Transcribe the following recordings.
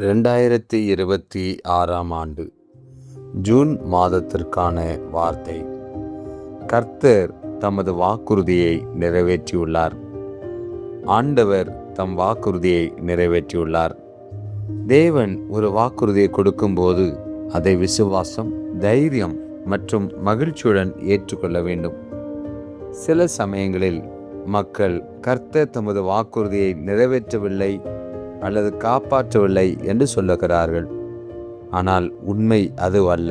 2026ஆம் ஆண்டு ஜூன் மாதத்திற்கான வார்த்தை. கர்த்தர் தமது வாக்குறுதியை நிறைவேற்றியுள்ளார். ஆண்டவர் தம் வாக்குறுதியை நிறைவேற்றியுள்ளார். தேவன் ஒரு வாக்குறுதியை கொடுக்கும்போது அதை விசுவாசம், தைரியம் மற்றும் மகிழ்ச்சியுடன் ஏற்றுக்கொள்ள வேண்டும். சில சமயங்களில் மக்கள் கர்த்தர் தமது வாக்குறுதியை நிறைவேற்றவில்லை அல்லது காப்பாற்றவில்லை என்று சொல்லுகிறார்கள். ஆனால் உண்மை அது அல்ல.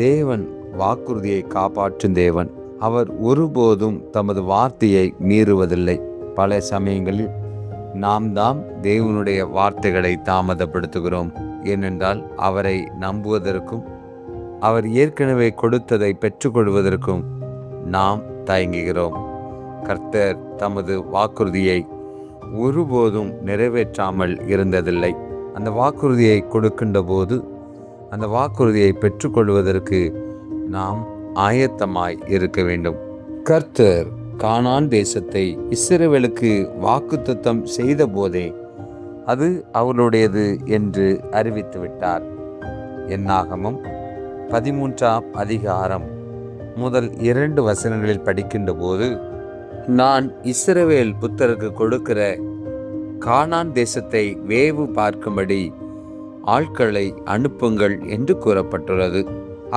தேவன் வாக்குறுதியை காப்பாற்றும் தேவன். அவர் ஒருபோதும் தமது வார்த்தையை மீறுவதில்லை. பல சமயங்களில் நாம் தேவனுடைய வார்த்தைகளை தாமதப்படுத்துகிறோம். ஏனென்றால் அவரை நம்புவதற்கும் அவர் ஏற்கனவே கொடுத்ததை பெற்றுக்கொள்வதற்கும் நாம் தயங்குகிறோம். கர்த்தர் தமது வாக்குறுதியை ஒருபோதும் நிறைவேற்றாமல் இருந்ததில்லை. அந்த வாக்குறுதியை கொடுக்கின்ற போது அந்த வாக்குறுதியை பெற்றுக்கொள்வதற்கு நாம் ஆயத்தமாய் இருக்க வேண்டும். கர்த்தர் கானான் தேசத்தை இஸ்ரவேலுக்கு வாக்குத்தத்தம் செய்த போதே அது அவர்களுடையது என்று அறிவித்து விட்டார். என்னாகமம் 13ஆம் அதிகாரம் முதல் 2 வசனங்களில் படிக்கின்ற போது, நான் இஸ்ரவேல் புத்தருக்கு கொடுக்கிற கானான் தேசத்தை வேவு பார்க்கும்படி ஆட்களை அனுப்புங்கள் என்று கூறப்பட்டுள்ளது.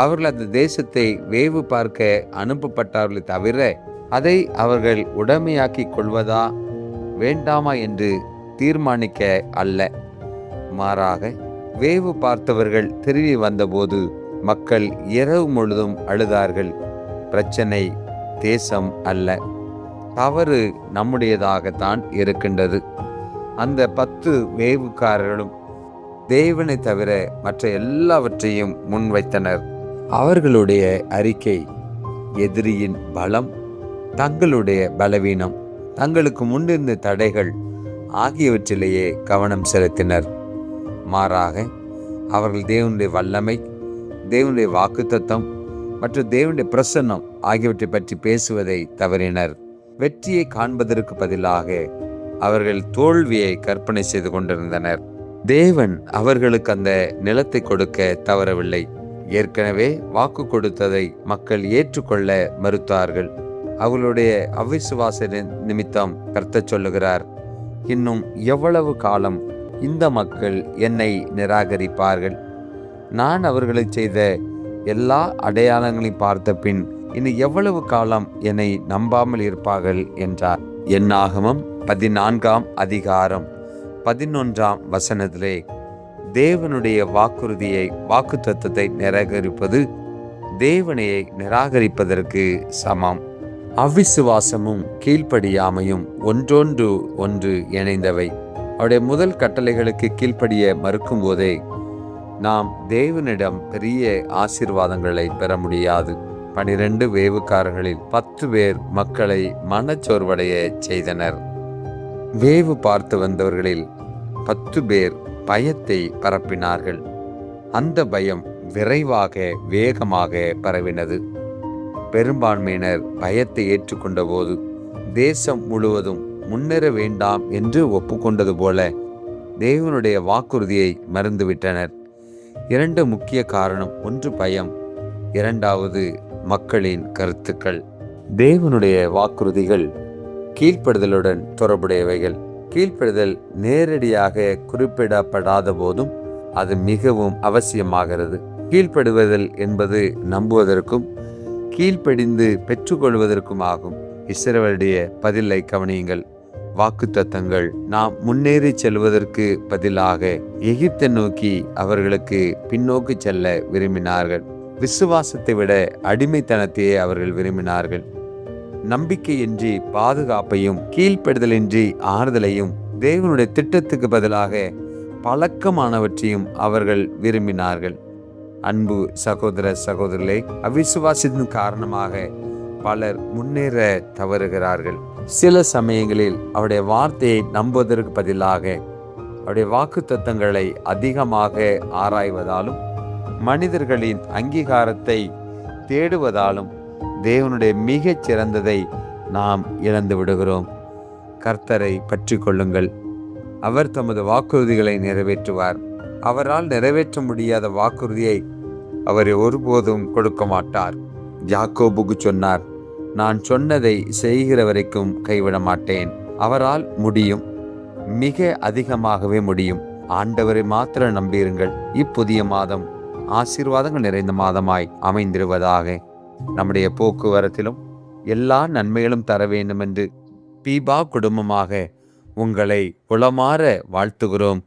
அவர்கள் அந்த தேசத்தை வேவு பார்க்க அனுப்பப்பட்டார்களை தவிர அதை அவர்கள் உடைமையாக்கி கொள்வதா வேண்டாமா என்று தீர்மானிக்க அல்ல. மாறாக வேவு பார்த்தவர்கள் திரும்பி வந்தபோது மக்கள் இரவு முழுதும் அழுதார்கள். பிரச்சனை தேசம் அல்ல, தவறு நம்முடையதாகத்தான் இருக்கின்றது. அந்த 10 வேவுக்காரர்களும் தேவனை தவிர மற்ற எல்லாவற்றையும் முன்வைத்தனர். அவர்களுடைய அறிக்கை எதிரியின் பலம், தங்களுடைய பலவீனம், தங்களுக்கு முன்னிருந்த தடைகள் ஆகியவற்றிலேயே கவனம் செலுத்தினர். மாறாக அவர்கள் தேவனுடைய வல்லமை, தேவனுடைய வாக்குத்தத்தம் மற்றும் தேவனுடைய பிரசன்னம் ஆகியவற்றை பற்றி பேசுவதை தவறினர். வெற்றியை காண்பதற்கு பதிலாக அவர்கள் தோல்வியை கற்பனை செய்து கொண்டிருந்தனர். தேவன் அவர்களுக்கு அந்த நிலத்தை கொடுக்க தவறவில்லை. ஏற்கனவே வாக்கு கொடுத்ததை மக்கள் ஏற்றுக்கொள்ள மறுத்தார்கள். அவர்களுடைய அவிசுவாச நிமித்தம் கர்த்தர் சொல்லுகிறார், இன்னும் எவ்வளவு காலம் இந்த மக்கள் என்னை நிராகரிப்பார்கள்? நான் அவர்களை செய்த எல்லா அடையாளங்களையும் பார்த்த பின் இன்னும் எவ்வளவு காலம் என்னை நம்பாமல் இருப்பார்கள் என்றார். என்னாகமம் 14ஆம் அதிகாரம் 11ஆம் வசனத்திலே தேவனுடைய வாக்குத்தத்தத்தை நிராகரிப்பது தேவனையை நிராகரிப்பதற்கு சமம். அவிசுவாசமும் கீழ்ப்படியாமையும் ஒன்று இணைந்தவை. அவருடைய முதல் கட்டளைகளுக்கு கீழ்ப்படிய மறுக்கும் போதே நாம் தேவனிடம் பெரிய ஆசீர்வாதங்களை பெற முடியாது. 12 வேவுக்காரர்களில் 10 பேர் மக்களை மனச்சோர்வடைய செய்தனர். வேவு பார்த்து வந்தவர்களில் 10 பேர் பயத்தை பரப்பினார்கள். அந்த பயம் விரைவாக வேகமாக பரவினது. பெரும்பான்மையினர் பயத்தை ஏற்றுக்கொண்ட போது தேசம் முழுவதும் முன்னேற வேண்டாம் என்று ஒப்புக்கொண்டது போல தேவனுடைய வாக்குறுதியை மறந்துவிட்டனர். 2 முக்கிய காரணம். 1 பயம், 2வது மக்களின் கருத்துக்கள். தேவனுடைய வாக்குறுதிகள் கீழ்ப்படுதலுடன் தொடர்புடையவைகள். கீழ்ப்படுதல் நேரடியாக குறிப்பிடப்படாத போதும் அது மிகவும் அவசியமாகிறது. கீழ்ப்படுவதல் என்பது நம்புவதற்கும் கீழ்ப்படிந்து பெற்றுக்கொள்வதற்கும் ஆகும். இஸ்ரவேலுடைய பதிலை கவனியுங்கள். வாக்குத்தத்தங்கள் நாம் முன்னேறி செல்வதற்கு பதிலாக எகிப்தை நோக்கி அவர்களுக்கு பின்னோக்கி செல்ல விரும்பினார்கள். விசுவாசத்தை விட அடிமைத்தனத்தையே அவர்கள் விரும்பினார்கள். நம்பிக்கையின்றி பாதுகாப்பையும் கீழ்ப்படுதலின்றி ஆறுதலையும் தேவனுடைய திட்டத்துக்கு பதிலாக பழக்கமானவற்றையும் அவர்கள் விரும்பினார்கள். அன்பு சகோதர சகோதரர்களே, அவிசுவாசத்தின் காரணமாக பலர் முன்னேற தவறுகிறார்கள். சில சமயங்களில் அவருடைய வார்த்தையை நம்புவதற்கு பதிலாக அவருடைய வாக்குத்தத்தங்களை அதிகமாக ஆராய்வதாலும் மனிதர்களின் அங்கீகாரத்தை தேடுவதாலும் தேவனுடைய மிகச் சிறந்ததை நாம் இழந்து விடுகிறோம். கர்த்தரை பற்றி கொள்ளுங்கள். அவர் தமது வாக்குறுதிகளை நிறைவேற்றுவார். அவரால் நிறைவேற்ற முடியாத வாக்குறுதியை அவர் ஒருபோதும் கொடுக்க மாட்டார். யாக்கோபுக்கு சொன்னார், நான் சொன்னதை செய்கிற வரைக்கும் கைவிட மாட்டேன். அவரால் முடியும், மிக அதிகமாகவே முடியும். ஆண்டவரை மாத்திரம் நம்பியிருங்கள். இப்புதிய மாதம் ஆசீர்வாதங்கள் நிறைந்த மாதமாய் அமைந்திருவதாக. நம்முடைய போக்குவரத்திலும் எல்லா நன்மைகளும் தர வேண்டும் என்று பீபா குடும்பமாக உங்களை உளமாற வாழ்த்துகிறோம்.